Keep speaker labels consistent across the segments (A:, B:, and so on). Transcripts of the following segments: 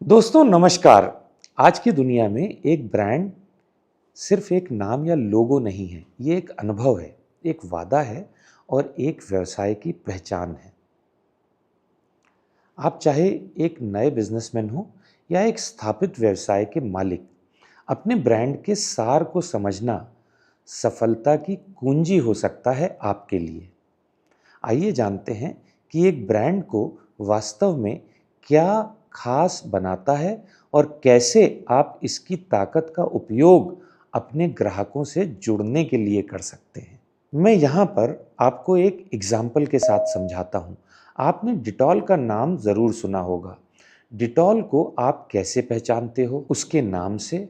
A: दोस्तों नमस्कार। आज की दुनिया में एक ब्रांड सिर्फ एक नाम या लोगो नहीं है, ये एक अनुभव है, एक वादा है और एक व्यवसाय की पहचान है। आप चाहे एक नए बिजनेसमैन हो या एक स्थापित व्यवसाय के मालिक, अपने ब्रांड के सार को समझना सफलता की कुंजी हो सकता है आपके लिए। आइए जानते हैं कि एक ब्रांड को वास्तव में क्या खास बनाता है और कैसे आप इसकी ताकत का उपयोग अपने ग्राहकों से जुड़ने के लिए कर सकते हैं। मैं यहाँ पर आपको एक एग्जाम्पल के साथ समझाता हूँ। आपने डिटॉल का नाम ज़रूर सुना होगा। डिटॉल को आप कैसे पहचानते हो? उसके नाम से,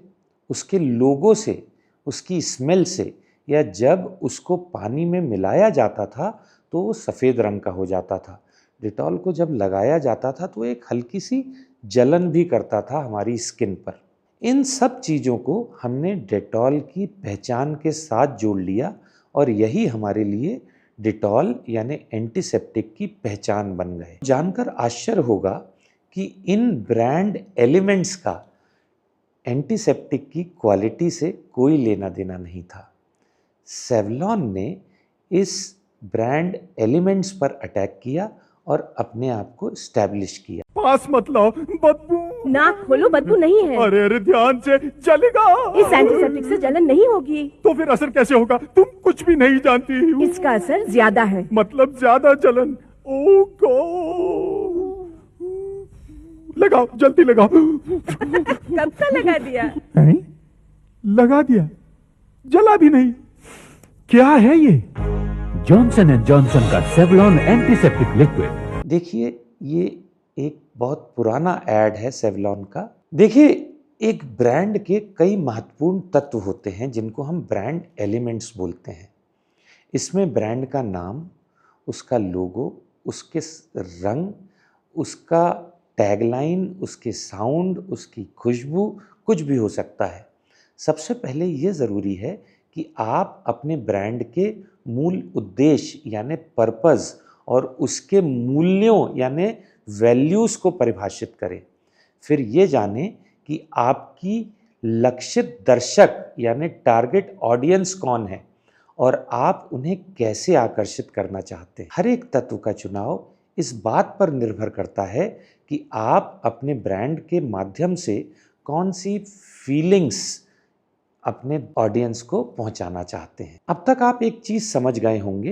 A: उसके लोगो से, उसकी स्मेल से, या जब उसको पानी में मिलाया जाता था तो वो सफ़ेद रंग का हो जाता था। डिटॉल को जब लगाया जाता था तो एक हल्की सी जलन भी करता था हमारी स्किन पर। इन सब चीज़ों को हमने डेटॉल की पहचान के साथ जोड़ लिया और यही हमारे लिए डिटॉल यानी एंटीसेप्टिक की पहचान बन गए। जानकर आश्चर्य होगा कि इन ब्रांड एलिमेंट्स का एंटीसेप्टिक की क्वालिटी से कोई लेना देना नहीं था। सेवलॉन ने इस ब्रांड एलिमेंट्स पर अटैक किया और अपने आप को स्टैब्लिश किया।
B: पास मत लाओ, बदबू।
C: नाक खोलो, बदबू नहीं है।
B: अरे अरे ध्यान से, जलेगा।
C: इस एंटीसेप्टिक से जलन नहीं होगी।
B: तो फिर असर कैसे होगा? तुम कुछ भी नहीं जानती।
C: इसका असर ज्यादा है।
B: मतलब ज्यादा जलन? ओ गॉड! लगाओ, जल्दी लगाओ।
C: कब का लगा दिया?
B: हैं? लगा दिया, जला भी नहीं। क्या है ये?
D: जॉनसन एंड जॉनसन का सेवलॉन एंटीसेप्टिक लिक्विड।
A: देखिए, ये एक बहुत पुराना ऐड है सेवलॉन का। देखिए, एक ब्रांड के कई महत्वपूर्ण तत्व होते हैं जिनको हम ब्रांड एलिमेंट्स बोलते हैं। इसमें ब्रांड का नाम, उसका लोगो, उसके रंग, उसका टैगलाइन, उसके साउंड, उसकी खुशबू, कुछ भी हो सकता है। सबसे पहले ये ज़रूरी है कि आप अपने ब्रांड के मूल उद्देश्य यानी पर्पस और उसके मूल्यों यानी वैल्यूज़ को परिभाषित करें। फिर ये जानें कि आपकी लक्षित दर्शक यानी टारगेट ऑडियंस कौन है और आप उन्हें कैसे आकर्षित करना चाहते हैं। हर एक तत्व का चुनाव इस बात पर निर्भर करता है कि आप अपने ब्रांड के माध्यम से कौन सी फीलिंग्स अपने ऑडियंस को पहुंचाना चाहते हैं। अब तक आप एक चीज़ समझ गए होंगे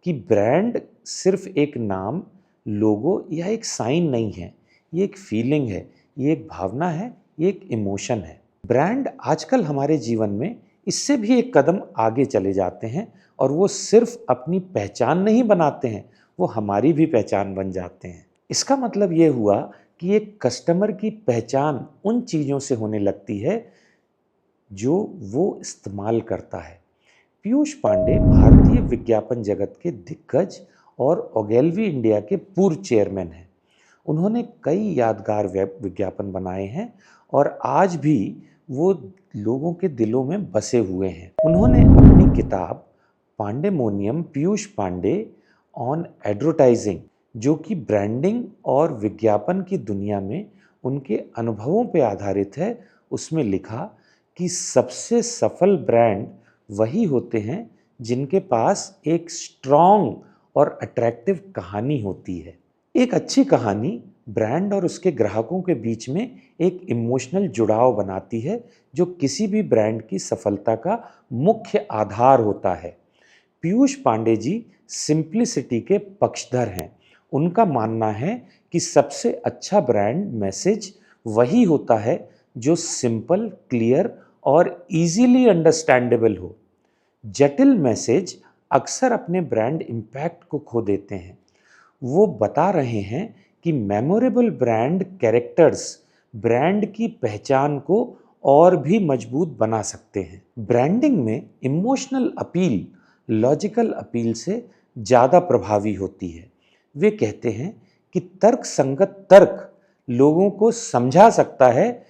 A: कि ब्रांड सिर्फ एक नाम, लोगो या एक साइन नहीं है। ये एक फीलिंग है, ये एक भावना है, ये एक इमोशन है। ब्रांड आजकल हमारे जीवन में इससे भी एक कदम आगे चले जाते हैं और वो सिर्फ अपनी पहचान नहीं बनाते हैं, वो हमारी भी पहचान बन जाते हैं। इसका मतलब ये हुआ कि एक कस्टमर की पहचान उन चीज़ों से होने लगती है जो वो इस्तेमाल करता है। पीयूष पांडे भारतीय विज्ञापन जगत के दिग्गज और ओगेलवी इंडिया के पूर्व चेयरमैन हैं। उन्होंने कई यादगार विज्ञापन बनाए हैं और आज भी वो लोगों के दिलों में बसे हुए हैं। उन्होंने अपनी किताब पांडेमोनियम पीयूष पांडे ऑन एडवर्टाइजिंग, जो कि ब्रांडिंग और विज्ञापन की दुनिया में उनके अनुभवों पर आधारित है, उसमें लिखा कि सबसे सफल ब्रांड वही होते हैं जिनके पास एक स्ट्रॉन्ग और अट्रैक्टिव कहानी होती है। एक अच्छी कहानी ब्रांड और उसके ग्राहकों के बीच में एक इमोशनल जुड़ाव बनाती है जो किसी भी ब्रांड की सफलता का मुख्य आधार होता है। पीयूष पांडे जी सिंप्लिसिटी के पक्षधर हैं। उनका मानना है कि सबसे अच्छा ब्रांड मैसेज वही होता है जो सिंपल, क्लियर और इजीली अंडरस्टैंडेबल हो। जटिल मैसेज अक्सर अपने ब्रांड इम्पैक्ट को खो देते हैं। वो बता रहे हैं कि मेमोरेबल ब्रांड कैरेक्टर्स ब्रांड की पहचान को और भी मजबूत बना सकते हैं। ब्रांडिंग में इमोशनल अपील लॉजिकल अपील से ज़्यादा प्रभावी होती है। वे कहते हैं कि तर्क संगत तर्क लोगों को समझा सकता है,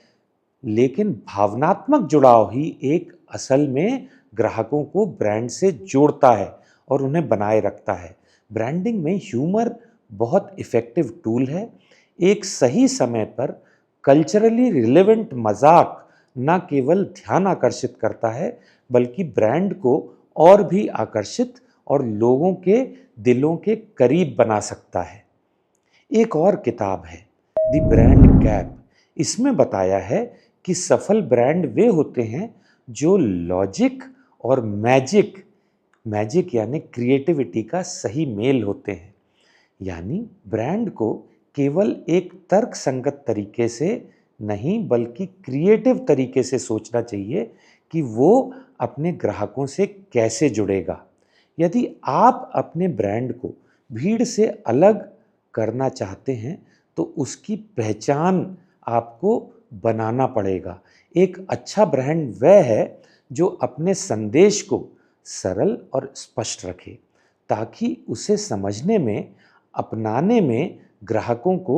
A: लेकिन भावनात्मक जुड़ाव ही एक असल में ग्राहकों को ब्रांड से जोड़ता है और उन्हें बनाए रखता है। ब्रांडिंग में ह्यूमर बहुत इफ़ेक्टिव टूल है। एक सही समय पर कल्चरली रिलेवेंट मजाक न केवल ध्यान आकर्षित करता है बल्कि ब्रांड को और भी आकर्षित और लोगों के दिलों के करीब बना सकता है। एक और किताब है द ब्रांड गैप। इसमें बताया है कि सफल ब्रांड वे होते हैं जो लॉजिक और मैजिक यानी क्रिएटिविटी का सही मेल होते हैं। यानी ब्रांड को केवल एक तर्क संगत तरीके से नहीं बल्कि क्रिएटिव तरीके से सोचना चाहिए कि वो अपने ग्राहकों से कैसे जुड़ेगा। यदि आप अपने ब्रांड को भीड़ से अलग करना चाहते हैं तो उसकी पहचान आपको बनाना पड़ेगा। एक अच्छा ब्रांड वह है जो अपने संदेश को सरल और स्पष्ट रखे ताकि उसे समझने में, अपनाने में ग्राहकों को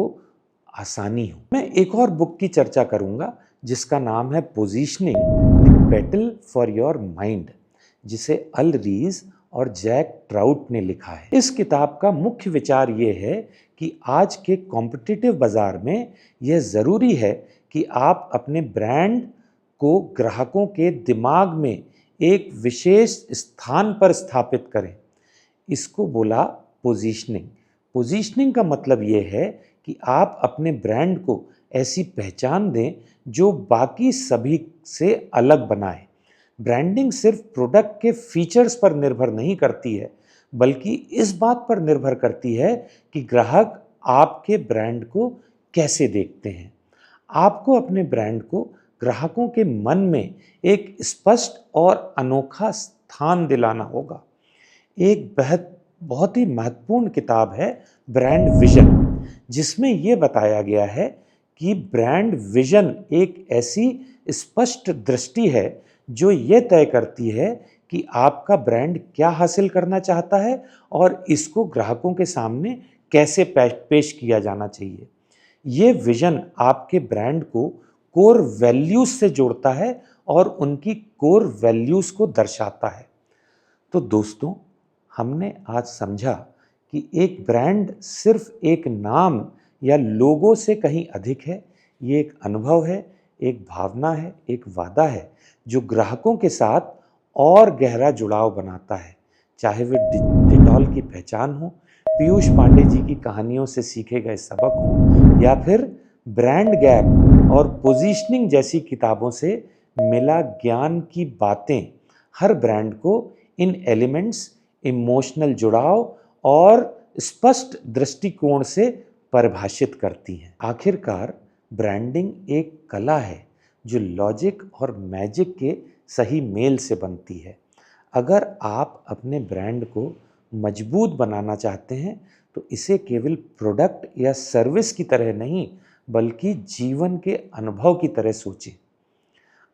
A: आसानी हो। मैं एक और बुक की चर्चा करूंगा जिसका नाम है positioning the battle for your mind, जिसे अल रीज और जैक ट्राउट ने लिखा है। इस किताब का मुख्य विचार ये है कि आज के कॉम्पिटिटिव बाजार में यह ज़रूरी है कि आप अपने ब्रांड को ग्राहकों के दिमाग में एक विशेष स्थान पर स्थापित करें। इसको बोला पोजीशनिंग। पोजीशनिंग का मतलब ये है कि आप अपने ब्रांड को ऐसी पहचान दें जो बाकी सभी से अलग बनाए। ब्रांडिंग सिर्फ प्रोडक्ट के फीचर्स पर निर्भर नहीं करती है बल्कि इस बात पर निर्भर करती है कि ग्राहक आपके ब्रांड को कैसे देखते हैं। आपको अपने ब्रांड को ग्राहकों के मन में एक स्पष्ट और अनोखा स्थान दिलाना होगा। एक बहुत ही महत्वपूर्ण किताब है ब्रांड विजन, जिसमें यह बताया गया है कि ब्रांड विजन एक ऐसी स्पष्ट दृष्टि है जो ये तय करती है कि आपका ब्रांड क्या हासिल करना चाहता है और इसको ग्राहकों के सामने कैसे पेश किया जाना चाहिए। ये विजन आपके ब्रांड को कोर वैल्यूज से जोड़ता है और उनकी कोर वैल्यूज को दर्शाता है। तो दोस्तों, हमने आज समझा कि एक ब्रांड सिर्फ एक नाम या लोगो से कहीं अधिक है। ये एक अनुभव है, एक भावना है, एक वादा है जो ग्राहकों के साथ और गहरा जुड़ाव बनाता है। चाहे वे डिटॉल की पहचान हो, पीयूष पांडे जी की कहानियों से सीखे गए सबक हो या फिर ब्रांड गैप और पोजीशनिंग जैसी किताबों से मिला ज्ञान की बातें हर ब्रांड को इन एलिमेंट्स, इमोशनल जुड़ाव और स्पष्ट दृष्टिकोण से परिभाषित करती हैं। आखिरकार ब्रांडिंग एक कला है जो लॉजिक और मैजिक के सही मेल से बनती है। अगर आप अपने ब्रांड को मजबूत बनाना चाहते हैं तो इसे केवल प्रोडक्ट या सर्विस की तरह नहीं बल्कि जीवन के अनुभव की तरह सोचें।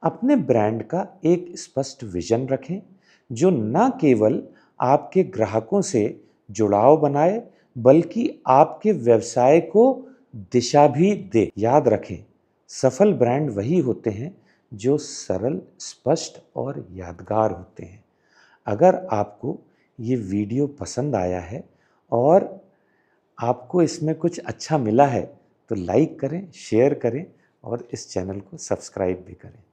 A: अपने ब्रांड का एक स्पष्ट विजन रखें जो न केवल आपके ग्राहकों से जुड़ाव बनाए बल्कि आपके व्यवसाय को दिशा भी दे। याद रखें, सफल ब्रांड वही होते हैं जो सरल, स्पष्ट और यादगार होते हैं। अगर आपको ये वीडियो पसंद आया है और आपको इसमें कुछ अच्छा मिला है तो लाइक करें, शेयर करें और इस चैनल को सब्सक्राइब भी करें।